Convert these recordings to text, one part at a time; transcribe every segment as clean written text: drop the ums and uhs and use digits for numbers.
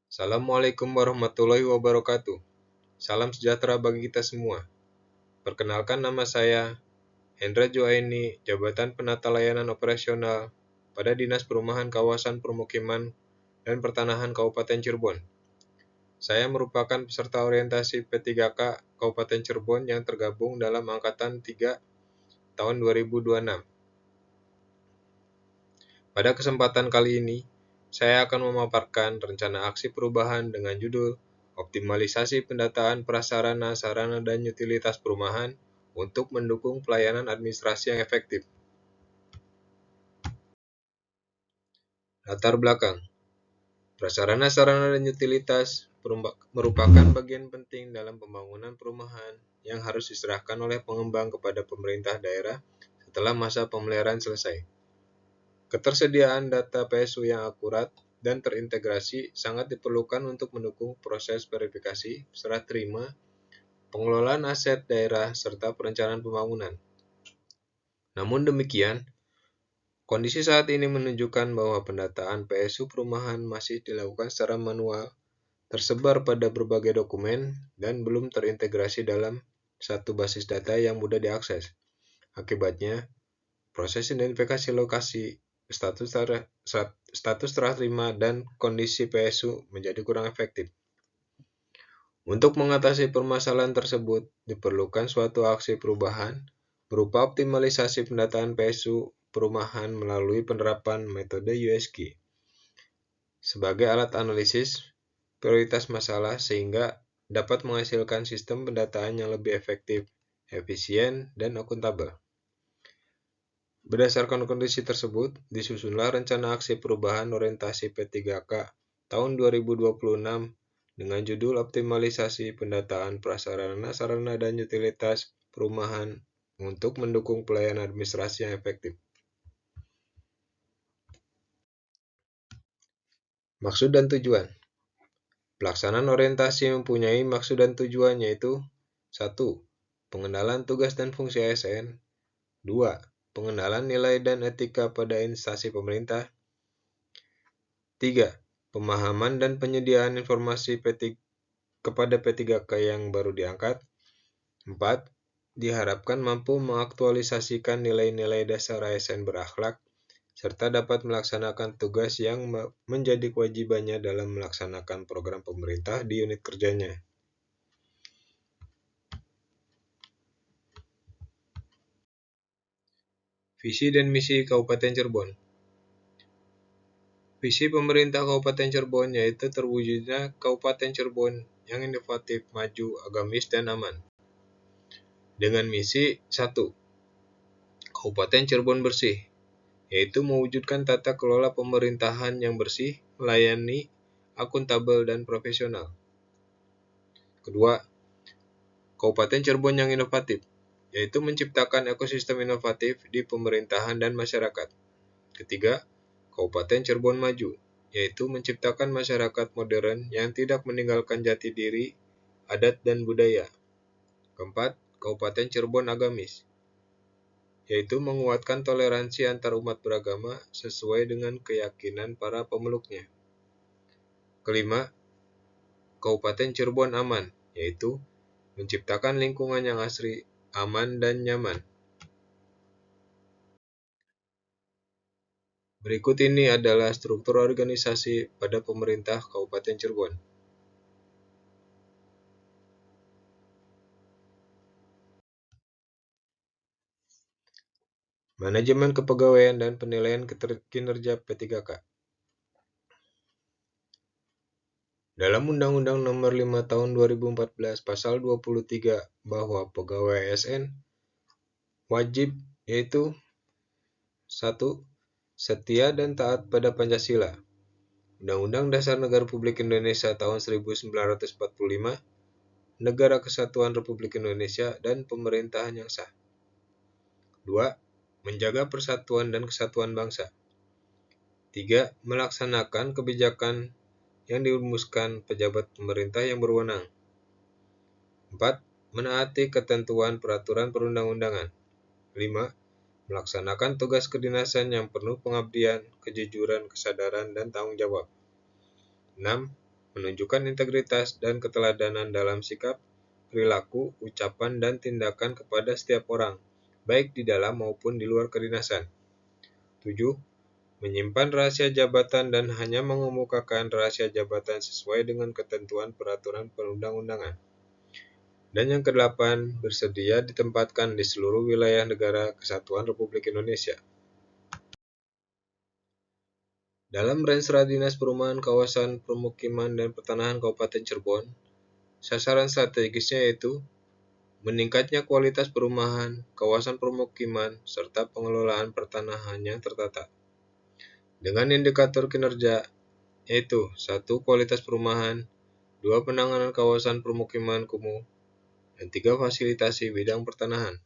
Assalamualaikum warahmatullahi wabarakatuh. Salam sejahtera bagi kita semua. Perkenalkan, nama saya Hendra Juaini, Jabatan Penata Layanan Operasional pada Dinas Perumahan Kawasan Permukiman dan Pertanahan Kabupaten Cirebon. Saya merupakan peserta orientasi P3K Kabupaten Cirebon yang tergabung dalam Angkatan 3 tahun 2026. Pada kesempatan kali ini, saya akan memaparkan rencana aksi perubahan dengan judul Optimalisasi Pendataan Prasarana, Sarana, dan Utilitas Perumahan untuk mendukung pelayanan administrasi yang efektif. Latar belakang. Prasarana, sarana, dan utilitas merupakan bagian penting dalam pembangunan perumahan yang harus diserahkan oleh pengembang kepada pemerintah daerah setelah masa pemeliharaan selesai. Ketersediaan data PSU yang akurat dan terintegrasi sangat diperlukan untuk mendukung proses verifikasi, serah terima, pengelolaan aset daerah, serta perencanaan pembangunan. Namun demikian, kondisi saat ini menunjukkan bahwa pendataan PSU perumahan masih dilakukan secara manual, tersebar pada berbagai dokumen, dan belum terintegrasi dalam satu basis data yang mudah diakses. Akibatnya, proses identifikasi lokasi, status serah terima, dan kondisi PSU menjadi kurang efektif. Untuk mengatasi permasalahan tersebut, diperlukan suatu aksi perubahan berupa optimalisasi pendataan PSU perumahan melalui penerapan metode USG sebagai alat analisis prioritas masalah sehingga dapat menghasilkan sistem pendataan yang lebih efektif, efisien, dan akuntabel. Berdasarkan kondisi tersebut, disusunlah rencana aksi perubahan orientasi P3K tahun 2026 dengan judul Optimalisasi Pendataan Prasarana, Sarana, dan Utilitas Perumahan untuk mendukung pelayanan administrasi yang efektif. Maksud dan tujuan. Pelaksanaan orientasi mempunyai maksud dan tujuan, yaitu 1. Pengenalan tugas dan fungsi ASN. 2. Pengenalan nilai dan etika pada instansi pemerintah. 3. Pemahaman dan penyediaan informasi kepada P3K yang baru diangkat. 4. Diharapkan mampu mengaktualisasikan nilai-nilai dasar ASN berakhlak, serta dapat melaksanakan tugas yang menjadi kewajibannya dalam melaksanakan program pemerintah di unit kerjanya. Visi dan misi Kabupaten Cirebon. Visi pemerintah Kabupaten Cirebon yaitu terwujudnya Kabupaten Cirebon yang inovatif, maju, agamis, dan aman. Dengan misi 1. Kabupaten Cirebon bersih, yaitu mewujudkan tata kelola pemerintahan yang bersih, melayani, akuntabel, dan profesional. Kedua, Kabupaten Cirebon yang inovatif, yaitu menciptakan ekosistem inovatif di pemerintahan dan masyarakat. Ketiga, Kabupaten Cirebon maju, yaitu menciptakan masyarakat modern yang tidak meninggalkan jati diri, adat, dan budaya. Keempat, Kabupaten Cirebon agamis, yaitu menguatkan toleransi antar umat beragama sesuai dengan keyakinan para pemeluknya. Kelima, Kabupaten Cirebon aman, yaitu menciptakan lingkungan yang asri, aman, dan nyaman. Berikut ini adalah struktur organisasi pada pemerintah Kabupaten Cirebon. Manajemen Kepegawaian dan Penilaian Kinerja P3K. Dalam Undang-Undang Nomor 5 Tahun 2014 Pasal 23 bahwa pegawai ASN wajib, yaitu 1. Setia dan taat pada Pancasila. Undang-Undang Dasar Negara Republik Indonesia tahun 1945, Negara Kesatuan Republik Indonesia, dan pemerintahan yang sah. 2. Menjaga persatuan dan kesatuan bangsa. 3. Melaksanakan kebijakan yang dirumuskan pejabat pemerintah yang berwenang. 4. Menaati ketentuan peraturan perundang-undangan. 5. Melaksanakan tugas kedinasan yang penuh pengabdian, kejujuran, kesadaran, dan tanggung jawab. 6. menunjukkan integritas dan keteladanan dalam sikap, perilaku, ucapan, dan tindakan kepada setiap orang, baik di dalam maupun di luar kedinasan. 7. Menyimpan rahasia jabatan dan hanya mengemukakan rahasia jabatan sesuai dengan ketentuan peraturan perundang-undangan. Dan yang kedelapan, bersedia ditempatkan di seluruh wilayah negara Kesatuan Republik Indonesia. Dalam Rensra Dinas Perumahan Kawasan Permukiman dan Pertanahan Kabupaten Cirebon, sasaran strategisnya yaitu meningkatnya kualitas perumahan, kawasan permukiman, serta pengelolaan pertanahannya tertata. Dengan indikator kinerja yaitu 1. Kualitas perumahan, 2. Penanganan kawasan permukiman kumuh, dan 3. Fasilitasi bidang pertanahan.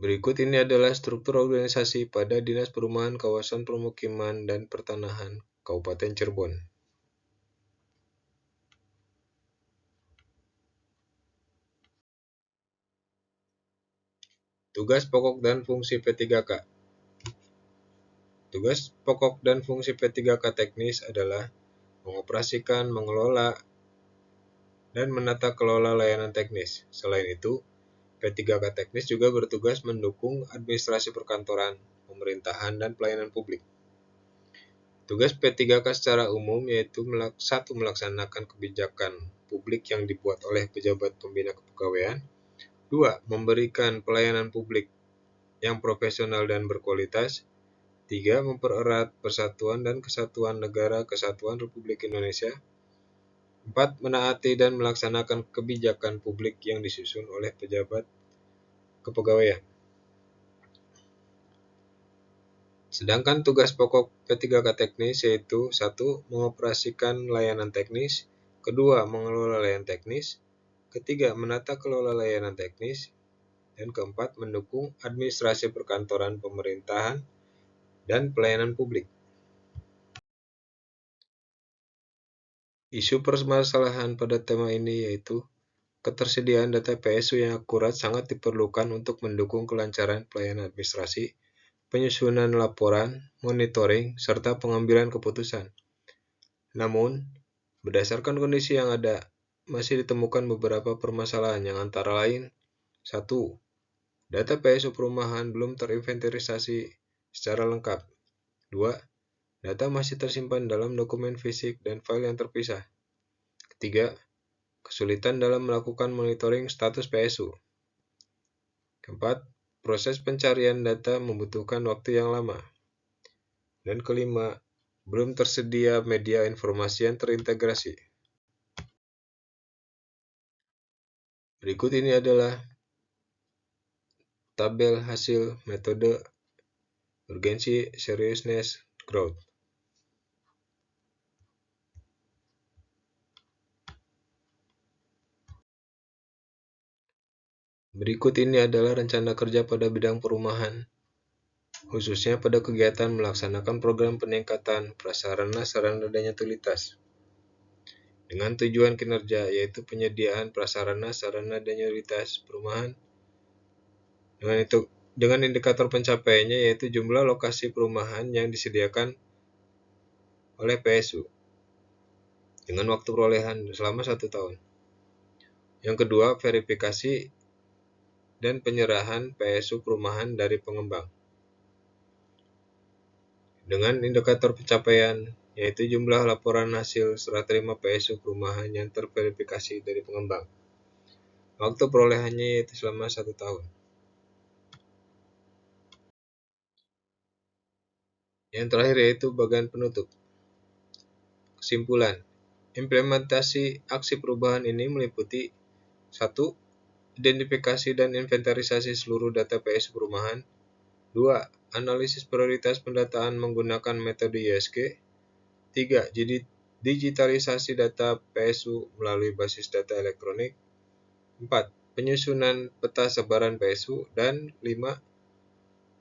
Berikut ini adalah struktur organisasi pada Dinas Perumahan Kawasan Permukiman dan Pertanahan Kabupaten Cirebon. Tugas pokok dan fungsi P3K. Tugas pokok dan fungsi P3K teknis adalah mengoperasikan, mengelola, dan menata kelola layanan teknis. Selain itu, P3K teknis juga bertugas mendukung administrasi perkantoran, pemerintahan, dan pelayanan publik. Tugas P3K secara umum yaitu 1. Melaksanakan kebijakan publik yang dibuat oleh pejabat pembina kepegawaian. 2. Memberikan pelayanan publik yang profesional dan berkualitas. 3. Mempererat persatuan dan kesatuan negara Kesatuan Republik Indonesia. 4. Menaati dan melaksanakan kebijakan publik yang disusun oleh pejabat kepegawaian. Sedangkan tugas pokok P3K teknis yaitu 1. Mengoperasikan layanan teknis. 2. Mengelola layanan teknis. 3. Menata kelola layanan teknis. Dan 4. Mendukung administrasi perkantoran pemerintahan dan pelayanan publik. Isu permasalahan pada tema ini yaitu ketersediaan data PSU yang akurat sangat diperlukan untuk mendukung kelancaran pelayanan administrasi, penyusunan laporan, monitoring, serta pengambilan keputusan. Namun, berdasarkan kondisi yang ada, masih ditemukan beberapa permasalahan yang antara lain 1. Data PSU perumahan belum terinventarisasi secara lengkap. 2. Data masih tersimpan dalam dokumen fisik dan file yang terpisah. 3. Kesulitan dalam melakukan monitoring status PSU. 4. Proses pencarian data membutuhkan waktu yang lama. Dan 5. Belum tersedia media informasi yang terintegrasi. Berikut ini adalah tabel hasil metode urgensi, seriousness, growth. Berikut ini adalah rencana kerja pada bidang perumahan, khususnya pada kegiatan melaksanakan program peningkatan prasarana-sarana dan utilitas. Dengan tujuan kinerja yaitu penyediaan prasarana-sarana dan utilitas perumahan. Dengan indikator pencapaiannya yaitu jumlah lokasi perumahan yang disediakan oleh PSU dengan waktu perolehan selama 1 tahun. Yang kedua, verifikasi dan penyerahan PSU perumahan dari pengembang. Dengan indikator pencapaian yaitu jumlah laporan hasil serah terima PSU perumahan yang terverifikasi dari pengembang. Waktu perolehannya yaitu selama 1 tahun. Yang terakhir yaitu bagian penutup. Kesimpulan, implementasi aksi perubahan ini meliputi 1. Identifikasi dan inventarisasi seluruh data PSU perumahan. 2. Analisis prioritas pendataan menggunakan metode ISG. 3. Digitalisasi data PSU melalui basis data elektronik. 4. Penyusunan peta sebaran PSU. Dan 5.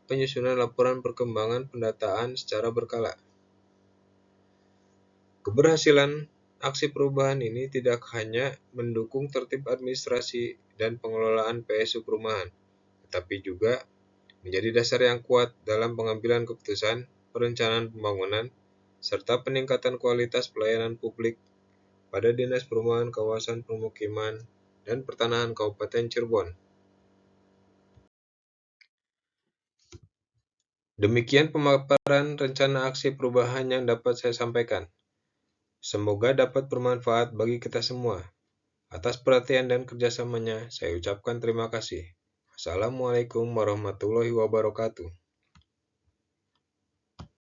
Penyusunan laporan perkembangan pendataan secara berkala. Keberhasilan aksi perubahan ini tidak hanya mendukung tertib administrasi dan pengelolaan PSU perumahan, tetapi juga menjadi dasar yang kuat dalam pengambilan keputusan, perencanaan pembangunan, serta peningkatan kualitas pelayanan publik pada Dinas Perumahan Kawasan Permukiman dan Pertanahan Kabupaten Cirebon. Demikian pemaparan rencana aksi perubahan yang dapat saya sampaikan. Semoga dapat bermanfaat bagi kita semua. Atas perhatian dan kerjasamanya, saya ucapkan terima kasih. Assalamualaikum warahmatullahi wabarakatuh.